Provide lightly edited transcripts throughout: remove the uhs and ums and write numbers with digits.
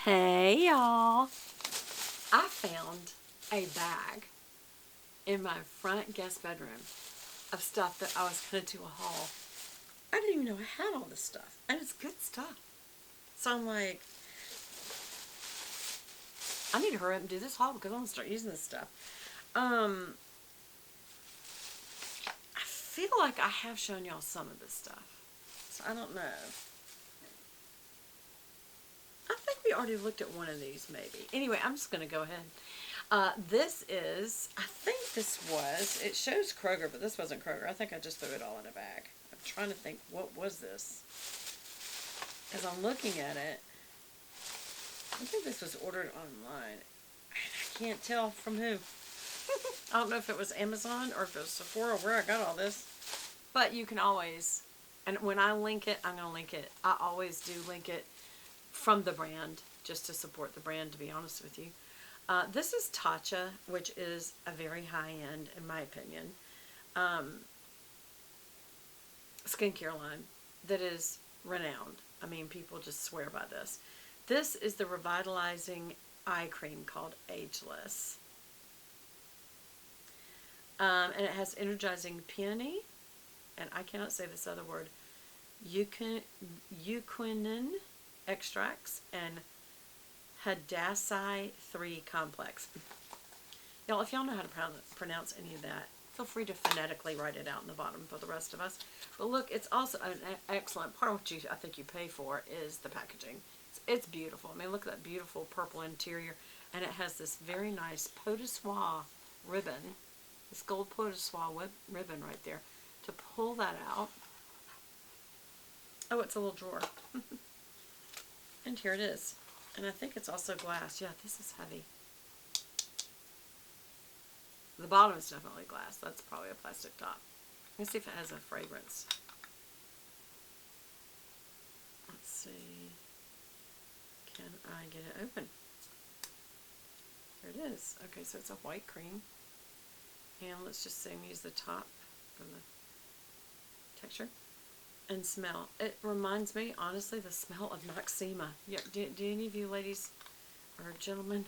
Hey y'all, I found a bag in my front guest bedroom of stuff that I was going to do a haul. I didn't even know I had all this stuff, and it's good stuff. So I'm like, I need to hurry up and do this haul because I'm going to start using this stuff. I feel like I have shown y'all some of this stuff, so I don't know. I think we already looked at one of these maybe. Anyway, I'm just going to go ahead. This is, I think this was, it shows Kroger, but this wasn't Kroger. I think I just threw it all in a bag. I'm trying to think, what was this? As I'm looking at it, I think this was ordered online. I can't tell from who. I don't know if it was Amazon or if it was Sephora, where I got all this. But you can always, and when I link it, I'm going to link it. I always do link it from the brand, just to support the brand, to be honest with you. This is Tatcha, which is a very high-end, in my opinion, skincare line that is renowned. I mean, people just swear by this. This is the revitalizing eye cream called Ageless. And it has energizing peony, and I cannot say this other word, euquinin extracts, and Hadassah 3 complex. Y'all, if y'all know how to pronounce any of that, feel free to phonetically write it out in the bottom for the rest of us. But look, it's also an excellent part of what I think you pay for is the packaging. It's beautiful. I mean, look at that beautiful purple interior. And it has this very nice pot de soie ribbon, this gold pot de soie ribbon right there. To pull that out. Oh, it's a little drawer. And here it is. And I think it's also glass. Yeah, this is heavy. The bottom is definitely glass. That's probably a plastic top. Let's see if it has a fragrance. Let's see. Can I get it open? Here it is. Okay, so it's a white cream. And let's just say I'm use the top for the texture. And smell. It reminds me, honestly, the smell of Noxema. Yeah, do any of you ladies or gentlemen,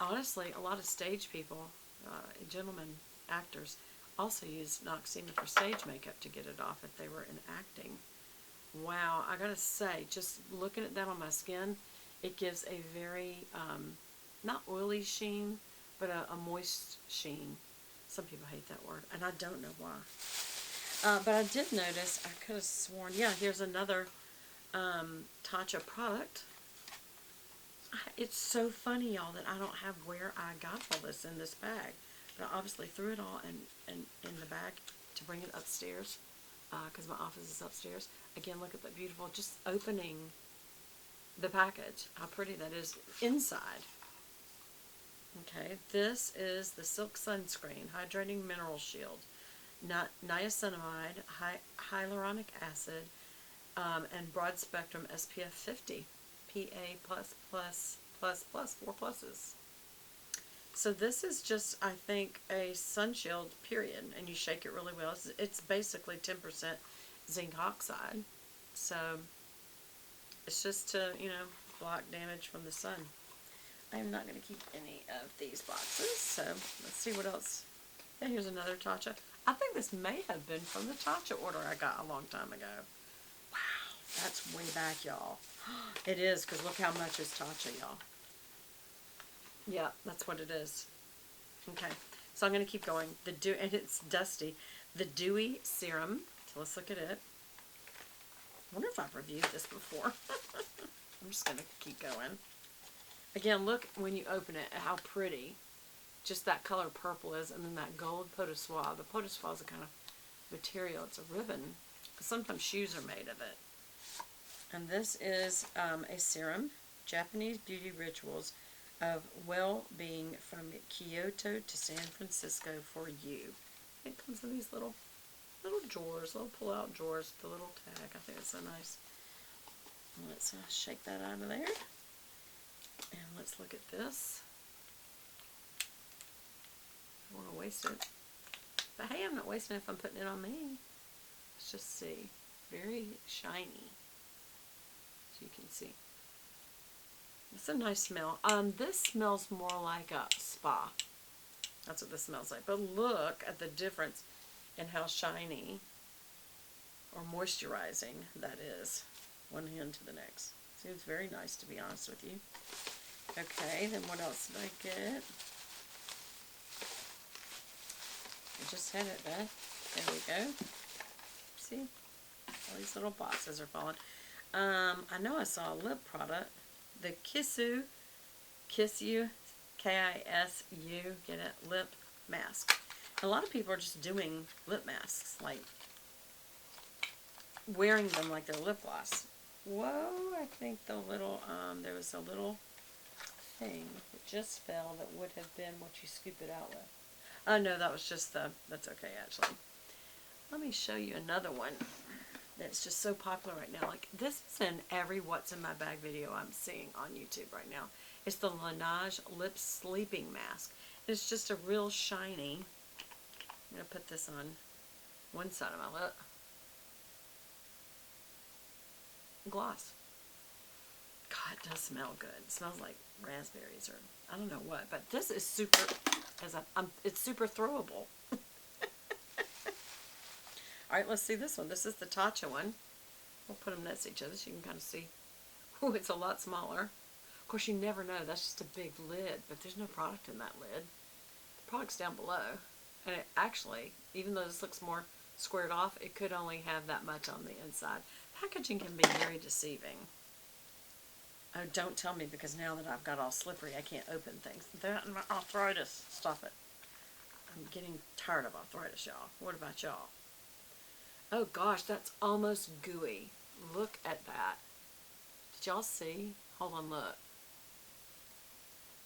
honestly, a lot of stage people, gentlemen, actors, also use Noxema for stage makeup to get it off if they were in acting. Wow, I gotta say, just looking at that on my skin, it gives a very, not oily sheen, but a moist sheen. Some people hate that word, and I don't know why. But I did notice, I could have sworn, yeah, here's another Tatcha product. It's so funny, y'all, that I don't have where I got all this in this bag. But I obviously threw it all in the bag to bring it upstairs, because my office is upstairs. Again, look at that beautiful, just opening the package, how pretty that is inside. Okay, this is the Silk Sunscreen Hydrating Mineral Shield. Niacinamide, hyaluronic acid, and broad spectrum SPF 50, PA++++, 4 pluses. So this is just, I think, a sun shield, period, and you shake it really well. It's basically 10% zinc oxide, so it's just to, block damage from the sun. I'm not going to keep any of these boxes, so let's see what else. Yeah, here's another Tatcha. I think this may have been from the Tatcha order I got a long time ago. Wow, that's way back, y'all. It is, because look how much is Tatcha, y'all. Yeah, that's what it is. Okay, so I'm going to keep going. And it's dusty. The Dewy Serum. So let's look at it. I wonder if I've reviewed this before. I'm just going to keep going. Again, look when you open it, how pretty just that color purple is, and then that gold pot de soie. The pot de soie is a kind of material. It's a ribbon. Sometimes shoes are made of it. And this is a serum, Japanese Beauty Rituals of Well-Being from Kyoto to San Francisco for you. It comes in these little drawers, little pull-out drawers with the little tag. I think it's so nice. Let's shake that out of there. And let's look at this. I don't want to waste it. But hey, I'm not wasting it if I'm putting it on me. Let's just see. Very shiny. So you can see. It's a nice smell. This smells more like a spa. That's what this smells like. But look at the difference in how shiny or moisturizing that is. One hand to the next. Seems very nice, to be honest with you. Okay, then what else did I get? I just had it, Beth. There we go. See? All these little boxes are falling. I know I saw a lip product. The Kiss You, Kisu, K-I-S-U, get it? Lip mask. A lot of people are just doing lip masks, like wearing them like their lip gloss. Whoa, I think the little, there was a little thing that just fell that would have been what you scoop it out with. Oh no, that was just that's okay actually. Let me show you another one that's just so popular right now. Like, this is in every What's in My Bag video I'm seeing on YouTube right now. It's the Laneige Lip Sleeping Mask. It's just a real shiny. I'm going to put this on one side of my lip. Gloss. God, it does smell good. It smells like raspberries or I don't know what. But this is super, it's super throwable. Alright, let's see this one. This is the Tatcha one. We'll put them next to each other so you can kind of see. Oh, it's a lot smaller. Of course, you never know. That's just a big lid, but there's no product in that lid. The product's down below. And it actually, even though this looks more squared off, it could only have that much on the inside. Packaging can be very deceiving. Oh, don't tell me, because now that I've got all slippery, I can't open things. That and my arthritis. Stop it. I'm getting tired of arthritis, y'all. What about y'all? Oh gosh, that's almost gooey. Look at that. Did y'all see? Hold on, look.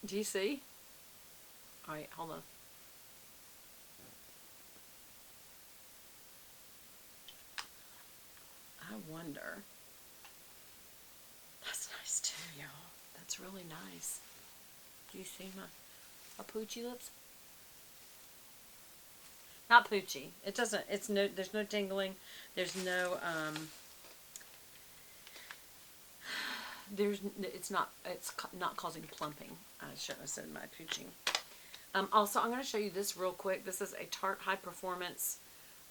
Do you see? Alright, hold on. I wonder. That's nice too, y'all. That's really nice. Do you see my poochy lips? Not poochy. It doesn't, there's no tingling. There's no, it's not causing plumping. I shouldn't have said my pooching. Also, I'm going to show you this real quick. This is a Tarte High Performance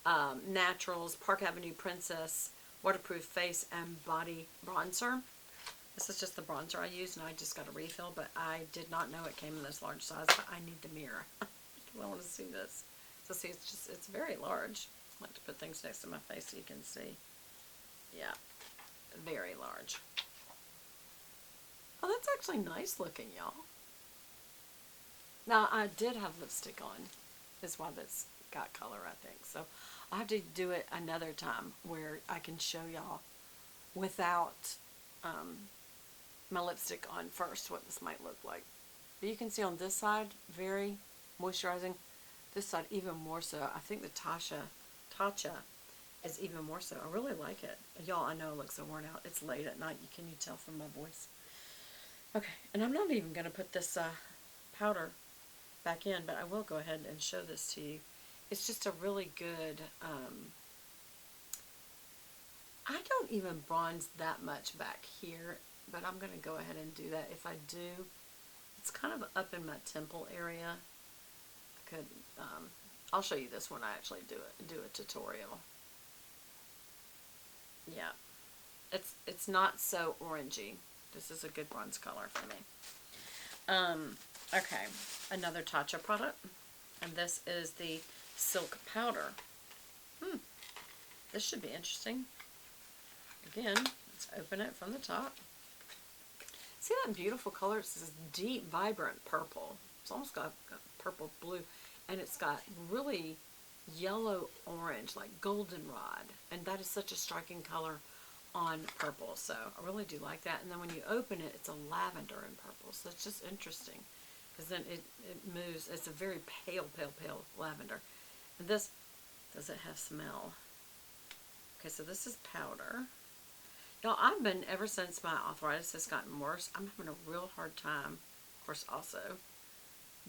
Naturals Park Avenue Princess Waterproof Face and Body Bronzer. This is just the bronzer I used, and I just got a refill, but I did not know it came in this large size, but I need the mirror. I want to see this. So see, it's very large. I like to put things next to my face so you can see. Yeah, very large. Oh, that's actually nice looking, y'all. Now, I did have lipstick on. Is why that's got color, I think. So, I'll have to do it another time where I can show y'all without my lipstick on first what this might look like. But you can see on this side, very moisturizing. This side even more so. I think the Tatcha is even more so. I really like it. Y'all, I know it looks so worn out. It's late at night. Can you tell from my voice? Okay, and I'm not even going to put this powder back in, but I will go ahead and show this to you. It's just a really good, I don't even bronze that much back here, but I'm going to go ahead and do that. If I do, it's kind of up in my temple area. I could, I'll show you this when I actually do a tutorial. Yeah, it's not so orangey. This is a good bronze color for me. Okay, another Tatcha product, and this is the Silk Powder. This should be interesting. Again, let's open it from the top. See that beautiful color? It's this deep, vibrant purple. It's almost got purple blue, and it's got really yellow orange, like goldenrod, and that is such a striking color on purple. So I really do like that. And then when you open it, it's a lavender and purple, so it's just interesting because then it moves. It's a very pale lavender. And this, does it have smell? Okay, so this is powder. Y'all, I've been, ever since my arthritis has gotten worse, I'm having a real hard time. Of course, also,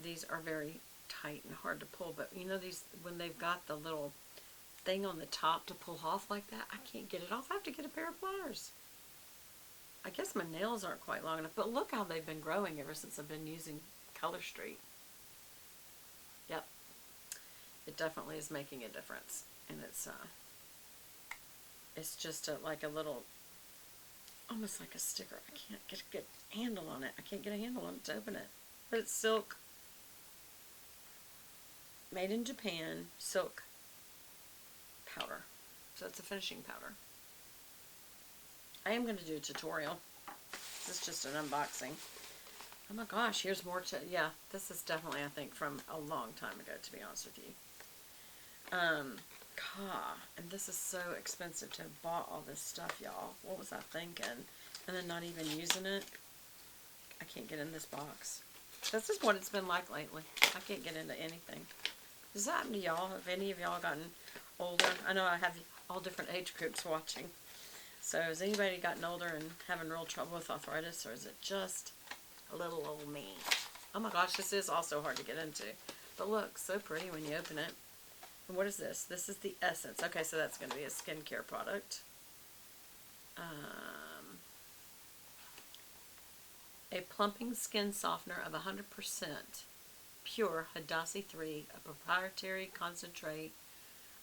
these are very tight and hard to pull, but you know these, when they've got the little thing on the top to pull off like that, I can't get it off. I have to get a pair of pliers. I guess my nails aren't quite long enough, but look how they've been growing ever since I've been using Color Street. Yep, it definitely is making a difference, and it's just like a little, almost like a sticker. I can't get a good handle on it. I can't get a handle on it to open it, but it's silk, made in Japan, silk powder. So it's a finishing powder. I am going to do a tutorial. This is just an unboxing. Oh my gosh, here's more yeah, this is definitely, I think, from a long time ago, to be honest with you. And this is so expensive to have bought all this stuff, y'all. What was I thinking? And then not even using it. I can't get in this box. This is what it's been like lately. I can't get into anything. Does that happen to y'all? Have any of y'all gotten older? I know I have all different age groups watching. So has anybody gotten older and having real trouble with arthritis, or is it just a little old me? Oh my gosh, this is also hard to get into. But look, so pretty when you open it. And what is this? This is the Essence. Okay, so that's going to be a skincare product. A plumping skin softener of 100% pure Hadassah 3, a proprietary concentrate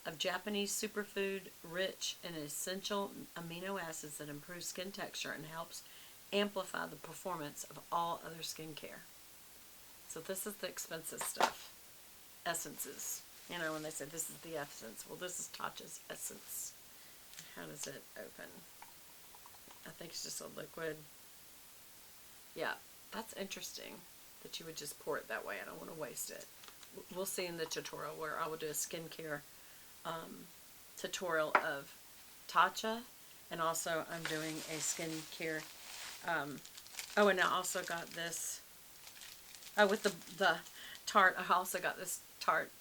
of Japanese superfood rich in essential amino acids that improve skin texture and helps amplify the performance of all other skincare. So this is the expensive stuff. Essences. You know, when they say this is the essence. Well, this is Tatcha's Essence. How does it open? I think it's just a liquid. Yeah, that's interesting that you would just pour it that way. I don't want to waste it. We'll see in the tutorial where I will do a skincare tutorial of Tatcha, and also I'm doing a skincare. Oh, and I also got this. Oh, with the Tarte. I also got this Tarte